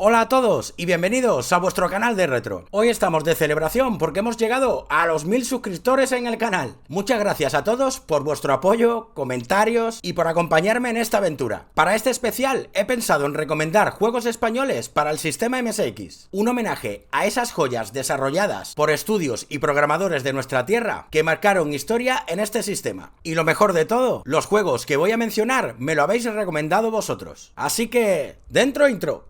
Hola a todos y bienvenidos a vuestro canal de retro. Hoy estamos de celebración porque hemos llegado a los 1000 suscriptores en el canal. Muchas gracias a todos por vuestro apoyo, comentarios y por acompañarme en esta aventura. Para este especial he pensado en recomendar juegos españoles para el sistema MSX. Un homenaje a esas joyas desarrolladas por estudios y programadores de nuestra tierra que marcaron historia en este sistema. Y lo mejor de todo, los juegos que voy a mencionar me lo habéis recomendado vosotros. Así que, dentro intro.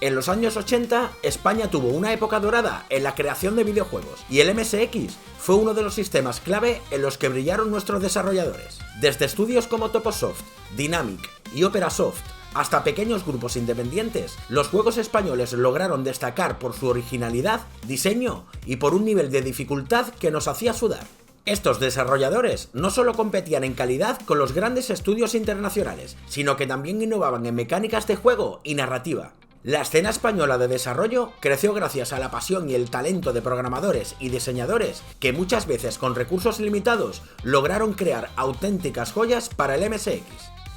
En los años 80, España tuvo una época dorada en la creación de videojuegos, y el MSX fue uno de los sistemas clave en los que brillaron nuestros desarrolladores. Desde estudios como Toposoft, Dynamic y Operasoft, hasta pequeños grupos independientes, los juegos españoles lograron destacar por su originalidad, diseño y por un nivel de dificultad que nos hacía sudar. Estos desarrolladores no solo competían en calidad con los grandes estudios internacionales, sino que también innovaban en mecánicas de juego y narrativa. La escena española de desarrollo creció gracias a la pasión y el talento de programadores y diseñadores que muchas veces con recursos limitados lograron crear auténticas joyas para el MSX.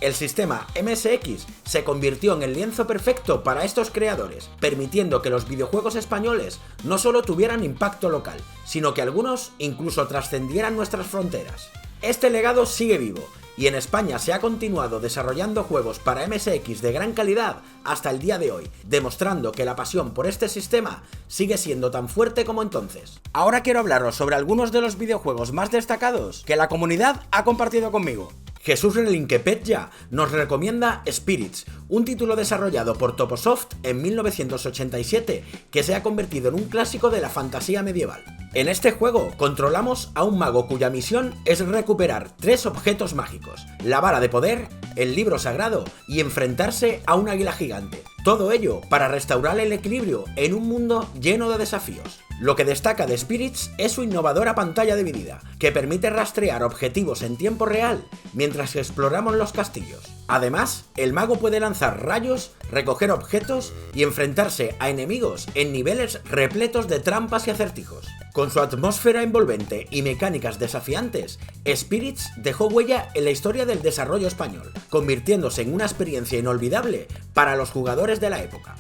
El sistema MSX se convirtió en el lienzo perfecto para estos creadores, permitiendo que los videojuegos españoles no solo tuvieran impacto local, sino que algunos incluso trascendieran nuestras fronteras. Este legado sigue vivo, y en España se ha continuado desarrollando juegos para MSX de gran calidad hasta el día de hoy, demostrando que la pasión por este sistema sigue siendo tan fuerte como entonces. Ahora quiero hablaros sobre algunos de los videojuegos más destacados que la comunidad ha compartido conmigo. Jesús Relinquepetya nos recomienda Spirits, un título desarrollado por Toposoft en 1987 que se ha convertido en un clásico de la fantasía medieval. En este juego controlamos a un mago cuya misión es recuperar 3 objetos mágicos: la vara de poder, el libro sagrado y enfrentarse a un águila gigante. Todo ello para restaurar el equilibrio en un mundo lleno de desafíos. Lo que destaca de Spirits es su innovadora pantalla dividida, que permite rastrear objetivos en tiempo real mientras exploramos los castillos. Además, el mago puede lanzar rayos, recoger objetos y enfrentarse a enemigos en niveles repletos de trampas y acertijos. Con su atmósfera envolvente y mecánicas desafiantes, Spirits dejó huella en la historia del desarrollo español, convirtiéndose en una experiencia inolvidable para los jugadores de la época.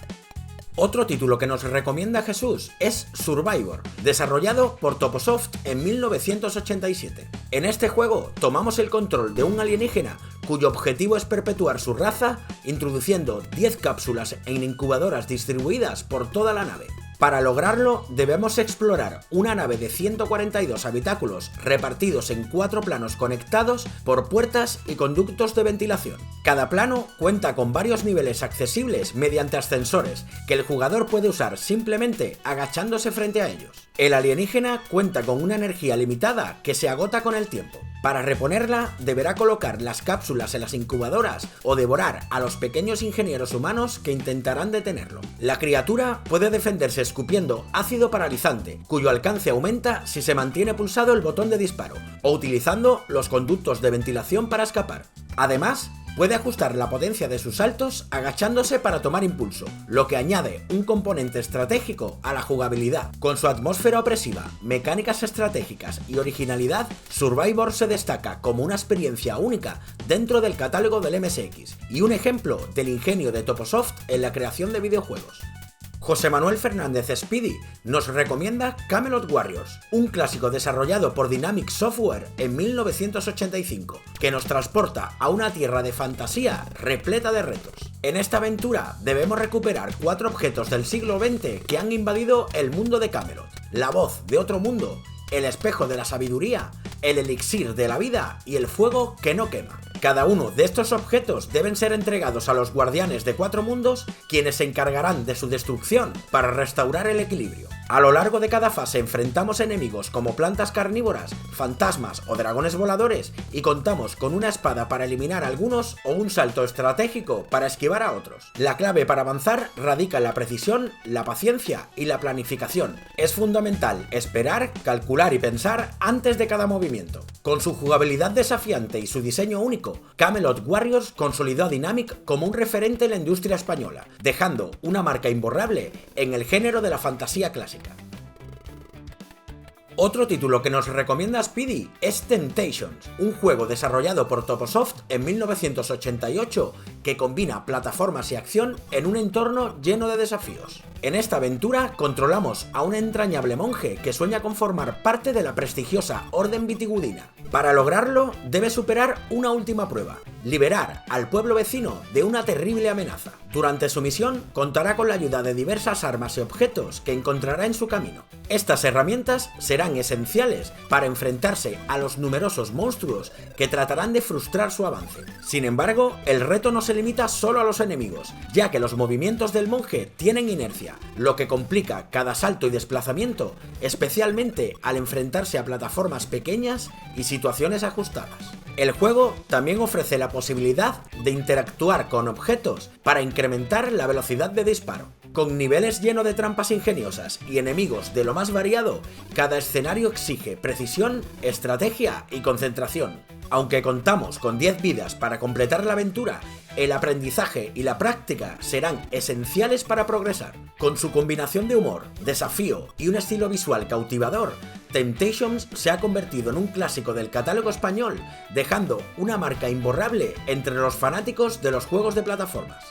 Otro título que nos recomienda Jesús es Survivor, desarrollado por Toposoft en 1987. En este juego tomamos el control de un alienígena cuyo objetivo es perpetuar su raza, introduciendo 10 cápsulas en incubadoras distribuidas por toda la nave. Para lograrlo, debemos explorar una nave de 142 habitáculos repartidos en 4 planos conectados por puertas y conductos de ventilación. Cada plano cuenta con varios niveles accesibles mediante ascensores que el jugador puede usar simplemente agachándose frente a ellos. El alienígena cuenta con una energía limitada que se agota con el tiempo. Para reponerla, deberá colocar las cápsulas en las incubadoras o devorar a los pequeños ingenieros humanos que intentarán detenerlo. La criatura puede defenderse escupiendo ácido paralizante, cuyo alcance aumenta si se mantiene pulsado el botón de disparo, o utilizando los conductos de ventilación para escapar. Además, puede ajustar la potencia de sus saltos agachándose para tomar impulso, lo que añade un componente estratégico a la jugabilidad. Con su atmósfera opresiva, mecánicas estratégicas y originalidad, Survivor se destaca como una experiencia única dentro del catálogo del MSX y un ejemplo del ingenio de Toposoft en la creación de videojuegos. José Manuel Fernández Speedy nos recomienda Camelot Warriors, un clásico desarrollado por Dynamic Software en 1985, que nos transporta a una tierra de fantasía repleta de retos. En esta aventura debemos recuperar 4 objetos del siglo XX que han invadido el mundo de Camelot: la voz de otro mundo, el espejo de la sabiduría, el elixir de la vida y el fuego que no quema. Cada uno de estos objetos deben ser entregados a los guardianes de 4 mundos, quienes se encargarán de su destrucción para restaurar el equilibrio. A lo largo de cada fase enfrentamos enemigos como plantas carnívoras, fantasmas o dragones voladores, y contamos con una espada para eliminar a algunos o un salto estratégico para esquivar a otros. La clave para avanzar radica en la precisión, la paciencia y la planificación. Es fundamental esperar, calcular y pensar antes de cada movimiento. Con su jugabilidad desafiante y su diseño único, Camelot Warriors consolidó a Dynamic como un referente en la industria española, dejando una marca imborrable en el género de la fantasía clásica. Otro título que nos recomienda Speedy es Temptations, un juego desarrollado por Toposoft en 1988 que combina plataformas y acción en un entorno lleno de desafíos. En esta aventura controlamos a un entrañable monje que sueña con formar parte de la prestigiosa Orden Vitigudina. Para lograrlo, debe superar una última prueba: liberar al pueblo vecino de una terrible amenaza. Durante su misión, contará con la ayuda de diversas armas y objetos que encontrará en su camino. Estas herramientas serán esenciales para enfrentarse a los numerosos monstruos que tratarán de frustrar su avance. Sin embargo, el reto no se limita solo a los enemigos, ya que los movimientos del monje tienen inercia, lo que complica cada salto y desplazamiento, especialmente al enfrentarse a plataformas pequeñas y situaciones ajustadas. El juego también ofrece la posibilidad de interactuar con objetos para incrementar la velocidad de disparo. Con niveles llenos de trampas ingeniosas y enemigos de lo más variado, cada escenario exige precisión, estrategia y concentración. Aunque contamos con 10 vidas para completar la aventura, el aprendizaje y la práctica serán esenciales para progresar. Con su combinación de humor, desafío y un estilo visual cautivador, Temptations se ha convertido en un clásico del catálogo español, dejando una marca imborrable entre los fanáticos de los juegos de plataformas.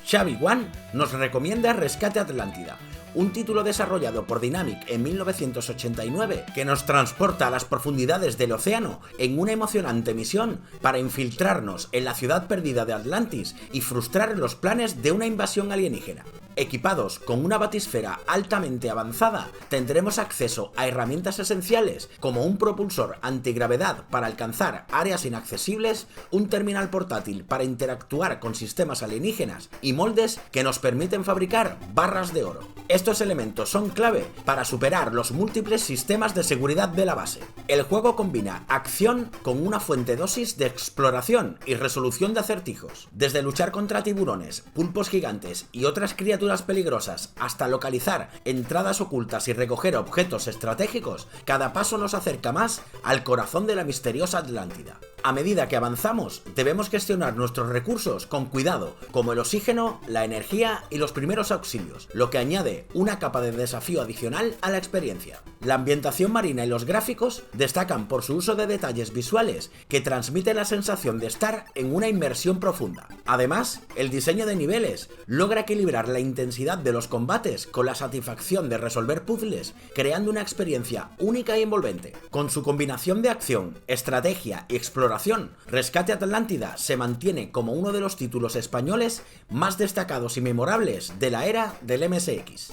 Xavi One nos recomienda Rescate Atlántida, un título desarrollado por Dynamic en 1989 que nos transporta a las profundidades del océano en una emocionante misión para infiltrarnos en la ciudad perdida de Atlantis y frustrar los planes de una invasión alienígena. Equipados con una batisfera altamente avanzada, tendremos acceso a herramientas esenciales como un propulsor antigravedad para alcanzar áreas inaccesibles, un terminal portátil para interactuar con sistemas alienígenas y moldes que nos permiten fabricar barras de oro. Estos elementos son clave para superar los múltiples sistemas de seguridad de la base. El juego combina acción con una fuerte dosis de exploración y resolución de acertijos. Desde luchar contra tiburones, pulpos gigantes y otras criaturas peligrosas hasta localizar entradas ocultas y recoger objetos estratégicos, cada paso nos acerca más al corazón de la misteriosa Atlántida. A medida que avanzamos, debemos gestionar nuestros recursos con cuidado, como el oxígeno, la energía y los primeros auxilios, lo que añade una capa de desafío adicional a la experiencia. La ambientación marina y los gráficos destacan por su uso de detalles visuales que transmiten la sensación de estar en una inmersión profunda. Además, el diseño de niveles logra equilibrar la intensidad de los combates con la satisfacción de resolver puzzles, creando una experiencia única y envolvente. Con su combinación de acción, estrategia y exploración, Rescate Atlántida se mantiene como uno de los títulos españoles más destacados y memorables de la era del MSX.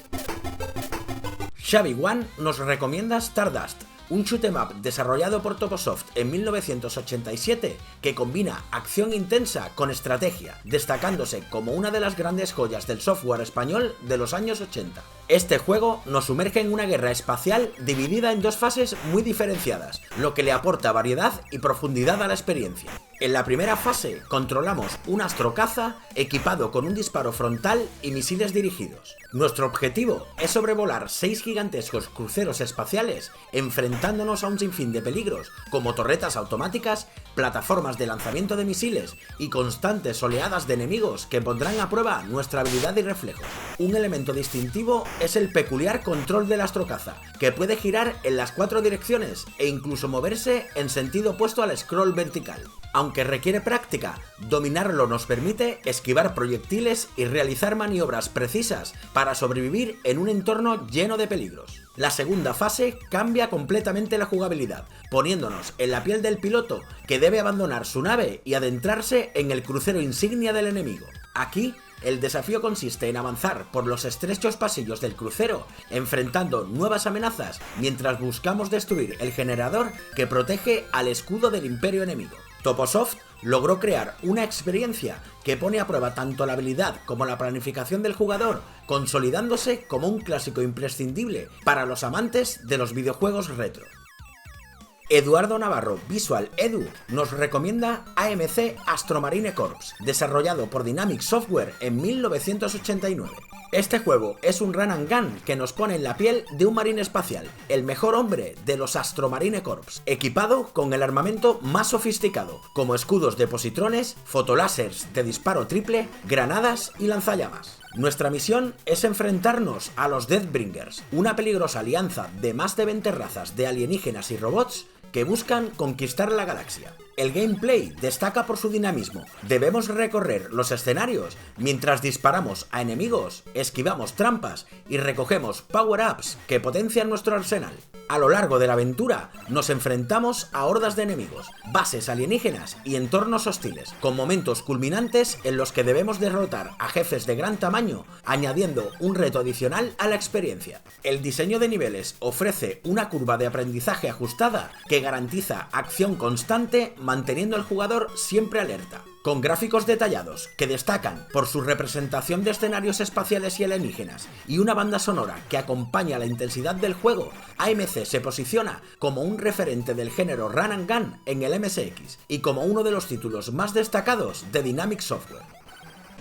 Xavi One nos recomienda Stardust, un shoot 'em up desarrollado por Toposoft en 1987 que combina acción intensa con estrategia, destacándose como una de las grandes joyas del software español de los años 80. Este juego nos sumerge en una guerra espacial dividida en dos fases muy diferenciadas, lo que le aporta variedad y profundidad a la experiencia. En la primera fase controlamos un astrocaza equipado con un disparo frontal y misiles dirigidos. Nuestro objetivo es sobrevolar 6 gigantescos cruceros espaciales enfrentándonos a un sinfín de peligros como torretas automáticas, plataformas de lanzamiento de misiles y constantes oleadas de enemigos que pondrán a prueba nuestra habilidad y reflejos. Un elemento distintivo es el peculiar control del astrocaza, que puede girar en las 4 direcciones e incluso moverse en sentido opuesto al scroll vertical. Aunque requiere práctica, dominarlo nos permite esquivar proyectiles y realizar maniobras precisas para sobrevivir en un entorno lleno de peligros. La segunda fase cambia completamente la jugabilidad, poniéndonos en la piel del piloto que debe abandonar su nave y adentrarse en el crucero insignia del enemigo. Aquí, el desafío consiste en avanzar por los estrechos pasillos del crucero, enfrentando nuevas amenazas mientras buscamos destruir el generador que protege al escudo del imperio enemigo. Toposoft logró crear una experiencia que pone a prueba tanto la habilidad como la planificación del jugador, consolidándose como un clásico imprescindible para los amantes de los videojuegos retro. Eduardo Navarro, Visual Edu, nos recomienda AMC Astromarine Corps, desarrollado por Dynamic Software en 1989. Este juego es un run and gun que nos pone en la piel de un marín espacial, el mejor hombre de los Astromarine Corps, equipado con el armamento más sofisticado, como escudos de positrones, fotolásers de disparo triple, granadas y lanzallamas. Nuestra misión es enfrentarnos a los Deathbringers, una peligrosa alianza de más de 20 razas de alienígenas y robots que buscan conquistar la galaxia. El gameplay destaca por su dinamismo. Debemos recorrer los escenarios mientras disparamos a enemigos, esquivamos trampas y recogemos power-ups que potencian nuestro arsenal. A lo largo de la aventura nos enfrentamos a hordas de enemigos, bases alienígenas y entornos hostiles, con momentos culminantes en los que debemos derrotar a jefes de gran tamaño, añadiendo un reto adicional a la experiencia. El diseño de niveles ofrece una curva de aprendizaje ajustada que garantiza acción constante, manteniendo al jugador siempre alerta. Con gráficos detallados que destacan por su representación de escenarios espaciales y alienígenas y una banda sonora que acompaña la intensidad del juego, AMC se posiciona como un referente del género Run and Gun en el MSX y como uno de los títulos más destacados de Dynamic Software.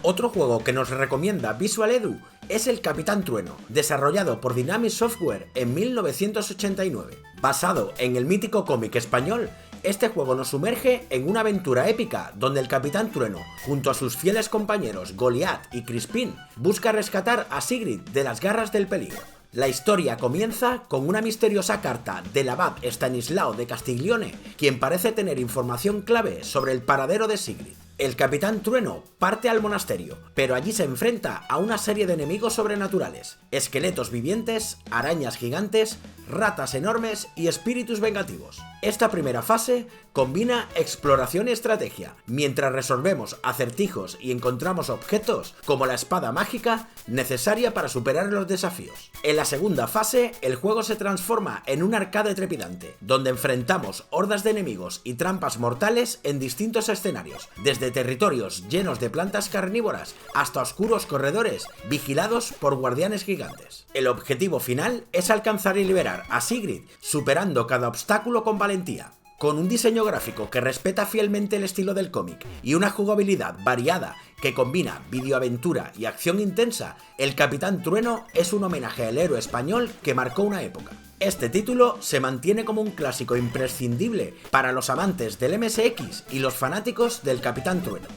Otro juego que nos recomienda Visual Edu es el Capitán Trueno, desarrollado por Dynamic Software en 1989. Basado en el mítico cómic español, este juego nos sumerge en una aventura épica donde el Capitán Trueno, junto a sus fieles compañeros Goliath y Crispin, busca rescatar a Sigrid de las garras del peligro. La historia comienza con una misteriosa carta del abad Estanislao de Castiglione, quien parece tener información clave sobre el paradero de Sigrid. El Capitán Trueno parte al monasterio, pero allí se enfrenta a una serie de enemigos sobrenaturales, esqueletos vivientes, arañas gigantes, ratas enormes y espíritus vengativos. Esta primera fase combina exploración y estrategia, mientras resolvemos acertijos y encontramos objetos como la espada mágica necesaria para superar los desafíos. En la segunda fase, el juego se transforma en un arcade trepidante, donde enfrentamos hordas de enemigos y trampas mortales en distintos escenarios, desde territorios llenos de plantas carnívoras hasta oscuros corredores vigilados por guardianes gigantes. El objetivo final es alcanzar y liberar a Sigrid, superando cada obstáculo con valentía. Con un diseño gráfico que respeta fielmente el estilo del cómic y una jugabilidad variada que combina videoaventura y acción intensa, el Capitán Trueno es un homenaje al héroe español que marcó una época. Este título se mantiene como un clásico imprescindible para los amantes del MSX y los fanáticos del Capitán Trueno.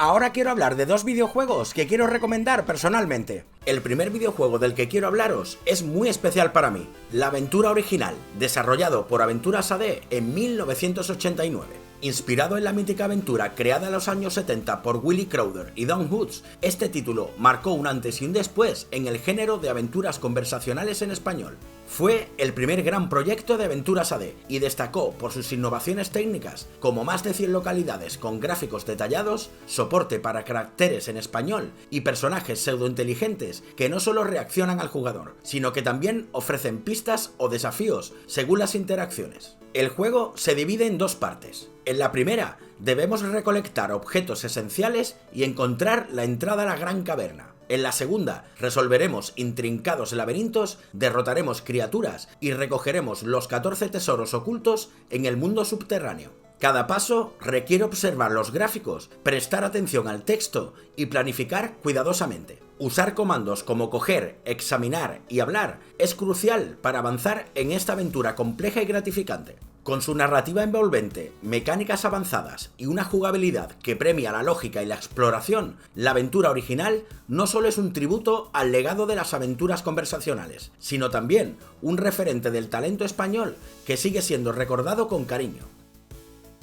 Ahora quiero hablar de dos videojuegos que quiero recomendar personalmente. El primer videojuego del que quiero hablaros es muy especial para mí, La Aventura Original, desarrollado por Aventuras AD en 1989. Inspirado en la mítica aventura creada en los años 70 por Willy Crowder y Don Hoods, este título marcó un antes y un después en el género de aventuras conversacionales en español. Fue el primer gran proyecto de Aventuras AD y destacó por sus innovaciones técnicas, como más de 100 localidades con gráficos detallados, soporte para caracteres en español y personajes pseudointeligentes que no solo reaccionan al jugador, sino que también ofrecen pistas o desafíos según las interacciones. El juego se divide en dos partes. En la primera, debemos recolectar objetos esenciales y encontrar la entrada a la gran caverna. En la segunda, resolveremos intrincados laberintos, derrotaremos criaturas y recogeremos los 14 tesoros ocultos en el mundo subterráneo. Cada paso requiere observar los gráficos, prestar atención al texto y planificar cuidadosamente. Usar comandos como coger, examinar y hablar es crucial para avanzar en esta aventura compleja y gratificante. Con su narrativa envolvente, mecánicas avanzadas y una jugabilidad que premia la lógica y la exploración, La Aventura Original no solo es un tributo al legado de las aventuras conversacionales, sino también un referente del talento español que sigue siendo recordado con cariño.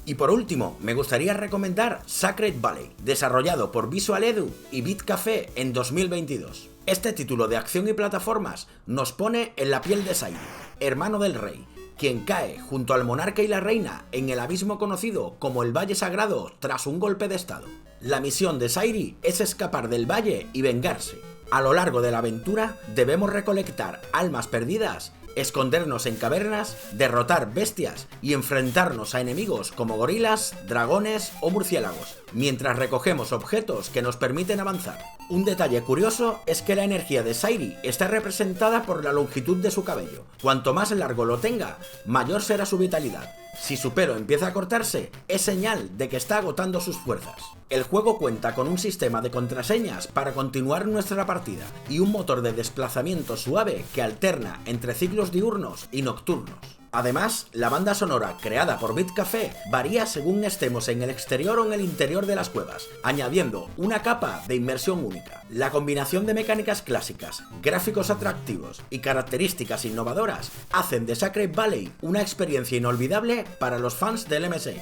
Y por último, me gustaría recomendar Sacred Valley, desarrollado por Visual Edu y Beat Café en 2022. Este título de acción y plataformas nos pone en la piel de Sairi, hermano del rey, quien cae junto al monarca y la reina en el abismo conocido como el Valle Sagrado tras un golpe de estado. La misión de Sairi es escapar del valle y vengarse. A lo largo de la aventura debemos recolectar almas perdidas, escondernos en cavernas, derrotar bestias y enfrentarnos a enemigos como gorilas, dragones o murciélagos, mientras recogemos objetos que nos permiten avanzar. Un detalle curioso es que la energía de Sairi está representada por la longitud de su cabello. Cuanto más largo lo tenga, mayor será su vitalidad. Si su pelo empieza a cortarse, es señal de que está agotando sus fuerzas. El juego cuenta con un sistema de contraseñas para continuar nuestra partida y un motor de desplazamiento suave que alterna entre ciclos diurnos y nocturnos. Además, la banda sonora creada por Bitcafé varía según estemos en el exterior o en el interior de las cuevas, añadiendo una capa de inmersión única. La combinación de mecánicas clásicas, gráficos atractivos y características innovadoras hacen de Sacred Valley una experiencia inolvidable para los fans del MSX.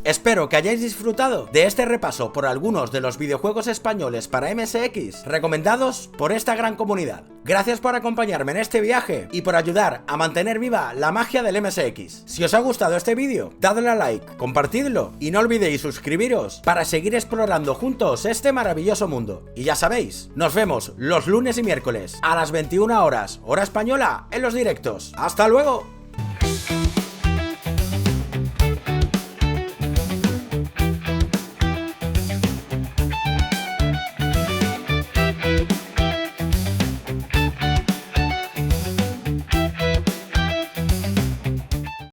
Espero que hayáis disfrutado de este repaso por algunos de los videojuegos españoles para MSX recomendados por esta gran comunidad. Gracias por acompañarme en este viaje y por ayudar a mantener viva la magia del MSX. Si os ha gustado este vídeo, dadle a like, compartidlo y no olvidéis suscribiros para seguir explorando juntos este maravilloso mundo. Y ya sabéis, nos vemos los lunes y miércoles a las 21 horas, hora española, en los directos. ¡Hasta luego!